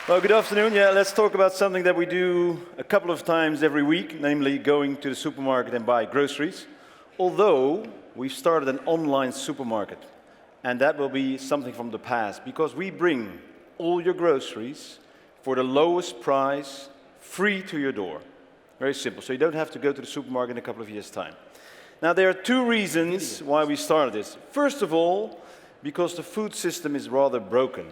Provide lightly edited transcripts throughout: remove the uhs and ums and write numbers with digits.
Well, good afternoon. Yeah, let's talk about something that we do a couple of times every week, namely going to the supermarket and buy groceries. Although we've started an online supermarket, and that will be something from the past, because we bring all your groceries for the lowest price, free to your door. Very simple. So you don't have to go to the supermarket in a couple of years' time. Now, there are two reasons why we started this. First of all, because the food system is rather broken.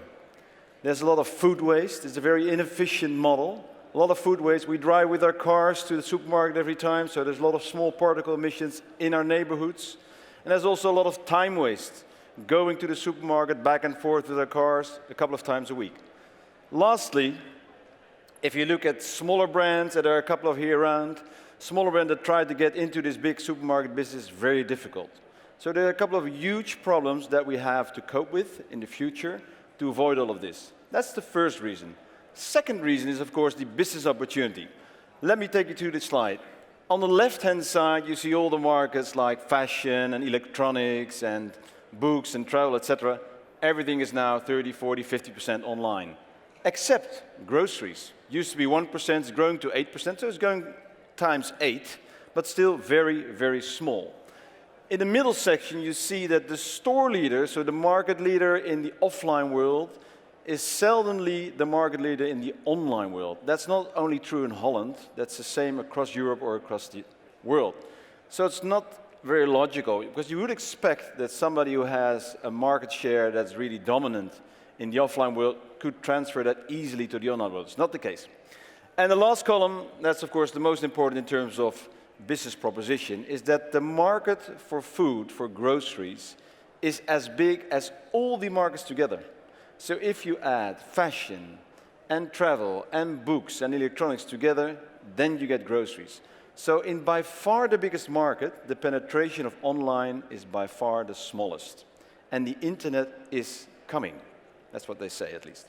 There's a lot of food waste. It's a very inefficient model. A lot of food waste. We drive with our cars to the supermarket every time, so there's a lot of small particle emissions in our neighborhoods. And there's also a lot of time waste, going to the supermarket back and forth with our cars a couple of times a week. Lastly, if you look at smaller brands, that are a couple of here around, smaller brands that try to get into this big supermarket business is very difficult. So there are a couple of huge problems that we have to cope with in the future to avoid all of this. That's the first reason. Second reason is, of course, the business opportunity. Let me take you to the slide. On the left-hand side, you see all the markets like fashion and electronics and books and travel, etc. Everything is now 30, 40, 50% online, except groceries. Used to be 1%, it's growing to 8%, so it's going times 8, but still very, very small. In the middle section, you see that the store leader, so the market leader in the offline world, is seldomly the market leader in the online world. That's not only true in Holland, that's the same across Europe or across the world. So it's not very logical, because you would expect that somebody who has a market share that's really dominant in the offline world could transfer that easily to the online world. It's not the case. And the last column, that's of course the most important in terms of business proposition, is that the market for food, for groceries, is as big as all the markets together. So if you add fashion and travel and books and electronics together, then you get groceries. So in by far the biggest market, the penetration of online is by far the smallest. And the internet is coming. That's what they say, at least.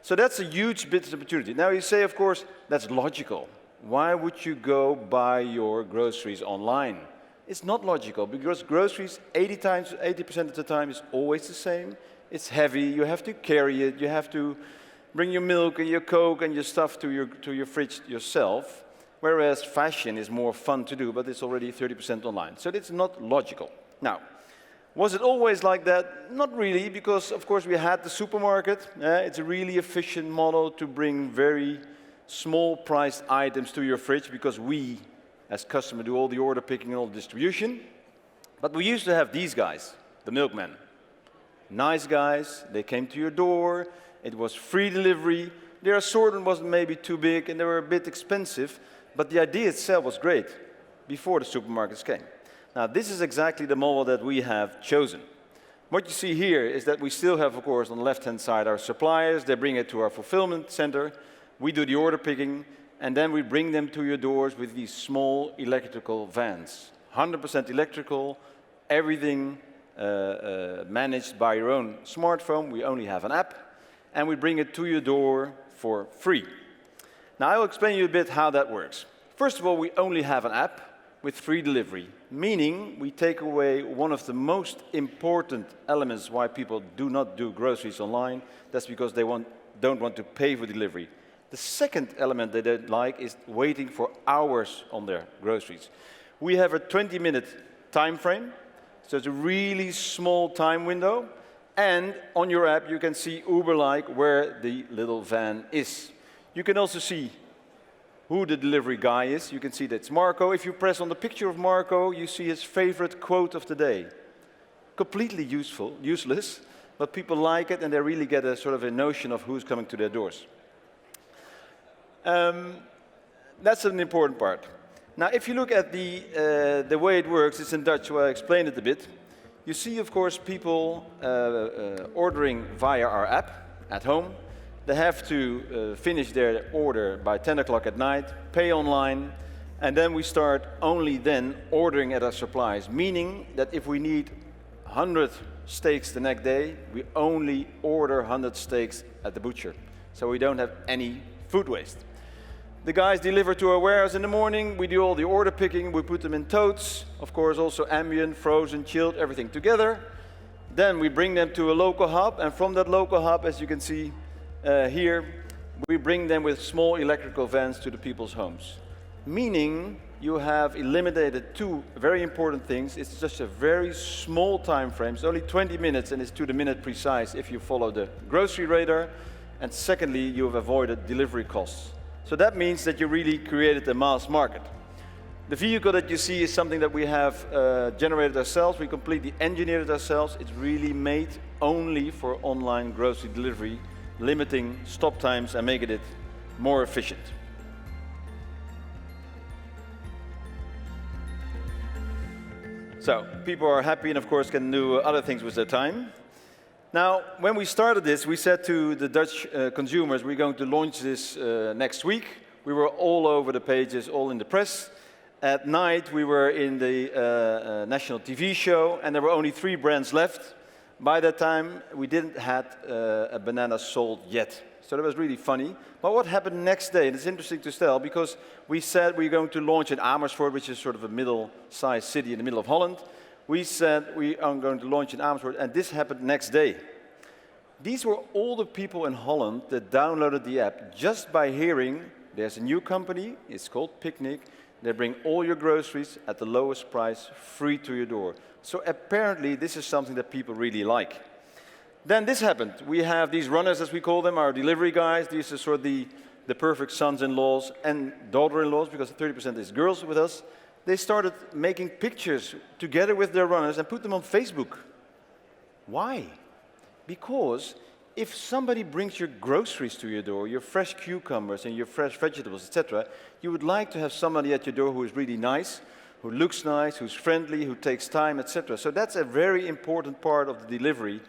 So that's a huge business opportunity. Now you say, of course, that's logical. Why would you go buy your groceries online? It's not logical, because groceries 80% of the time is always the same. It's heavy, you have to carry it, you have to bring your milk and your Coke and your stuff to your fridge yourself, whereas fashion is more fun to do, but it's already 30% online. So it's not logical. Now, was it always like that? Not really, because of course we had the supermarket. It's a really efficient model to bring very small priced items to your fridge, because we, as customer, do all the order picking and all the distribution. But we used to have these guys, the milkmen. Nice guys, they came to your door, it was free delivery, their assortment wasn't maybe too big and they were a bit expensive, but the idea itself was great before the supermarkets came. Now this is exactly the model that we have chosen. What you see here is that we still have, of course, on the left-hand side our suppliers. They bring it to our fulfillment center, we do the order picking, and then we bring them to your doors with these small electrical vans. 100% electrical, everything managed by your own smartphone. We only have an app, and we bring it to your door for free. Now I will explain you a bit how that works. First of all, we only have an app with free delivery, meaning we take away one of the most important elements why people do not do groceries online. That's because they don't want to pay for delivery. The second element they don't like is waiting for hours on their groceries. We have a 20-minute time frame, so it's a really small time window. And on your app, you can see Uber-like where the little van is. You can also see who the delivery guy is. You can see that's Marco. If you press on the picture of Marco, you see his favorite quote of the day. Completely useless, but people like it, and they really get a sort of a notion of who's coming to their doors. That's an important part. Now, if you look at the way it works, it's in Dutch, so I'll explain it a bit. You see, of course, people ordering via our app at home. They have to finish their order by 10 o'clock at night, pay online, and then we start only then ordering at our suppliers, meaning that if we need 100 steaks the next day, we only order 100 steaks at the butcher. So we don't have any food waste. The guys deliver to our warehouse in the morning, we do all the order picking, we put them in totes, of course also ambient, frozen, chilled, everything together. Then we bring them to a local hub, and from that local hub, as you can see here, we bring them with small electrical vans to the people's homes. Meaning you have eliminated two very important things. It's just a very small time frame. It's only 20 minutes and it's to the minute precise if you follow the grocery radar. And secondly, you have avoided delivery costs. So that means that you really created a mass market. The vehicle that you see is something that we have generated ourselves. We completely engineered it ourselves. It's really made only for online grocery delivery, limiting stop times and making it more efficient. So people are happy and of course can do other things with their time. Now, when we started this, we said to the Dutch consumers, we're going to launch this next week. We were all over the pages, all in the press. At night, we were in the national TV show, and there were only 3 brands left. By that time, we didn't have a banana sold yet. So that was really funny. But what happened next day? And it's interesting to tell, because we said we're going to launch in Amersfoort, which is sort of a middle-sized city in the middle of Holland. We said we are going to launch in Amersfoort, and this happened next day. These were all the people in Holland that downloaded the app just by hearing there's a new company, it's called Picnic. They bring all your groceries at the lowest price, free to your door. So apparently this is something that people really like. Then this happened. We have these runners, as we call them, our delivery guys. These are sort of the perfect sons-in-laws and daughter-in-laws, because 30% is girls with us. They started making pictures together with their runners and put them on Facebook. Why? Because if somebody brings your groceries to your door, your fresh cucumbers and your fresh vegetables, etc., you would like to have somebody at your door who is really nice, who looks nice, who's friendly, who takes time, etc. So that's a very important part of the delivery,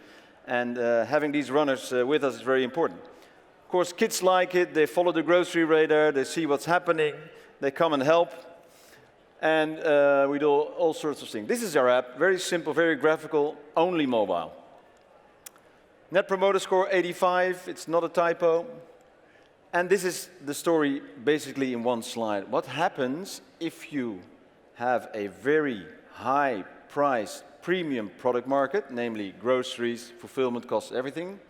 and having these runners with us is very important. Of course, kids like it. They follow the grocery radar, they see what's happening, they come and help, and we do all sorts of things. This is our app, very simple, very graphical, only mobile. Net Promoter Score 85, it's not a typo. And this is the story basically in one slide. What happens if you have a very high-priced premium product market, namely groceries, fulfillment costs, everything,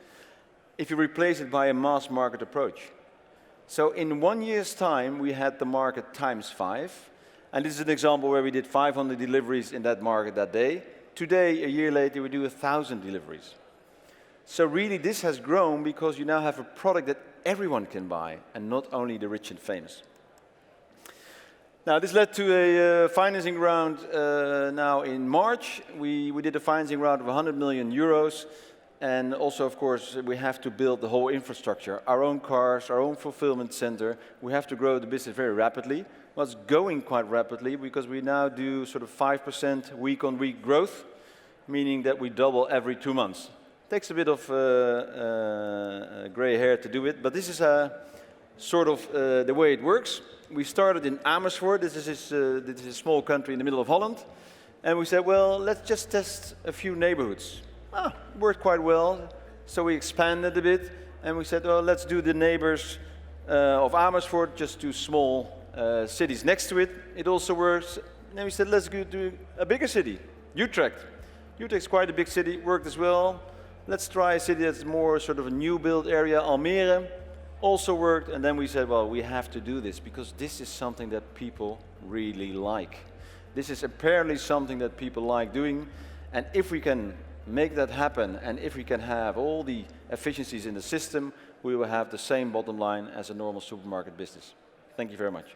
if you replace it by a mass market approach? So in 1 year's time, we had the market times 5. And this is an example where we did 500 deliveries in that market that day. Today, a year later, we do 1,000 deliveries. So really, this has grown because you now have a product that everyone can buy, and not only the rich and famous. Now, this led to a financing round now in March. We did a financing round of 100 million euros. And also, of course, we have to build the whole infrastructure, our own cars, our own fulfillment center. We have to grow the business very rapidly. Well, it's going quite rapidly because we now do sort of 5% week-on-week growth, meaning that we double every 2 months. Takes a bit of gray hair to do it, but this is sort of the way it works. We started in Amersfoort. This is a small country in the middle of Holland. And we said, well, let's just test a few neighborhoods. It worked quite well, so we expanded a bit. And we said, well, let's do the neighbors of Amersfoort, just 2 small cities next to it. It also works. And then we said, let's go to a bigger city, Utrecht. Utrecht's quite a big city, worked as well. Let's try a city that's more sort of a new build area, Almere, also worked. And then we said, well, we have to do this because this is something that people really like. This is apparently something that people like doing. And if we can make that happen, and if we can have all the efficiencies in the system, we will have the same bottom line as a normal supermarket business. Thank you very much.